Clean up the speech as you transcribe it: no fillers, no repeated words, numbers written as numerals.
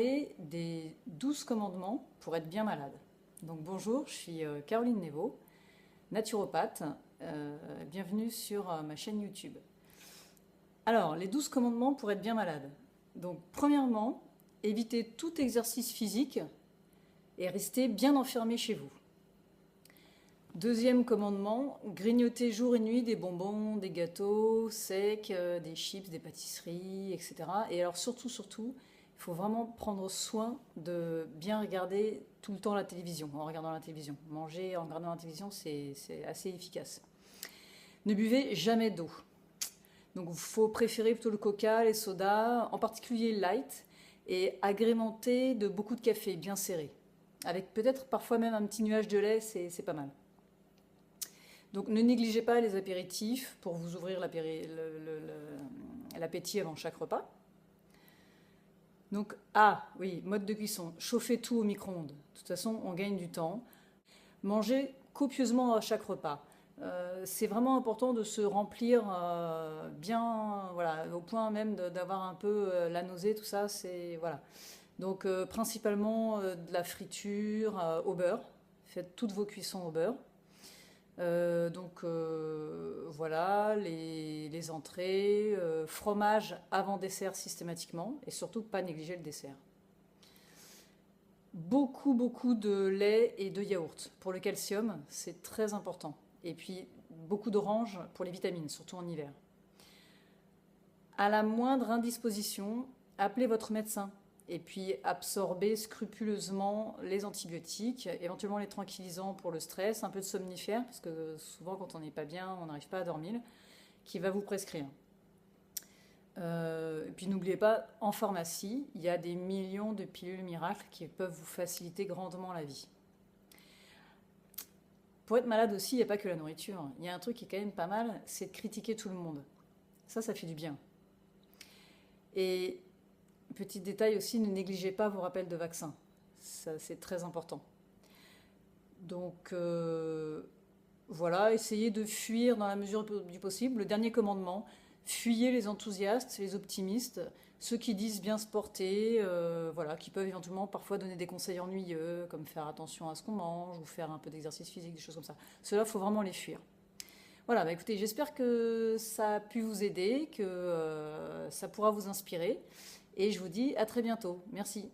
parler des 12 commandements pour être bien malade. Donc bonjour, je suis Caroline Nevo, naturopathe. Bienvenue sur ma chaîne YouTube. Alors, les 12 commandements pour être bien malade. Donc premièrement, évitez tout exercice physique et restez bien enfermé chez vous. Deuxième commandement, grignotez jour et nuit des bonbons, des gâteaux secs, des chips, des pâtisseries, etc. Et alors surtout, il faut vraiment prendre soin de bien regarder tout le temps la télévision, en regardant la télévision. Manger en regardant la télévision, c'est assez efficace. Ne buvez jamais d'eau. Donc il faut préférer plutôt le coca, les sodas, en particulier light, et agrémenter de beaucoup de café, bien serré. Avec peut-être parfois même un petit nuage de lait, c'est pas mal. Donc ne négligez pas les apéritifs pour vous ouvrir l'appétit avant chaque repas. Donc, oui, mode de cuisson, chauffez tout au micro-ondes. De toute façon, on gagne du temps. Mangez copieusement à chaque repas. C'est vraiment important de se remplir bien, voilà, au point même d'avoir un peu la nausée, tout ça, c'est, voilà. Donc, principalement de la friture au beurre. Faites toutes vos cuissons au beurre. Voilà, les entrées, fromage avant dessert systématiquement, et surtout pas négliger le dessert. Beaucoup de lait et de yaourt. Pour le calcium, c'est très important. Et puis beaucoup d'orange pour les vitamines, surtout en hiver. À la moindre indisposition, appelez votre médecin. Et puis absorber scrupuleusement les antibiotiques, éventuellement les tranquillisants pour le stress, un peu de somnifère, parce que souvent quand on n'est pas bien, on n'arrive pas à dormir, qui va vous prescrire. Et puis n'oubliez pas, en pharmacie, il y a des millions de pilules miracles qui peuvent vous faciliter grandement la vie. Pour être malade aussi, il n'y a pas que la nourriture. Il y a un truc qui est quand même pas mal, c'est de critiquer tout le monde. Ça fait du bien. Et petit détail aussi, ne négligez pas vos rappels de vaccins. Ça, c'est très important. Donc, voilà, essayez de fuir dans la mesure du possible. Le dernier commandement, fuyez les enthousiastes, les optimistes, ceux qui disent bien se porter, voilà, qui peuvent éventuellement parfois donner des conseils ennuyeux, comme faire attention à ce qu'on mange, ou faire un peu d'exercice physique, des choses comme ça. Ceux-là, il faut vraiment les fuir. Voilà, bah écoutez, j'espère que ça a pu vous aider, que ça pourra vous inspirer. Et je vous dis à très bientôt. Merci.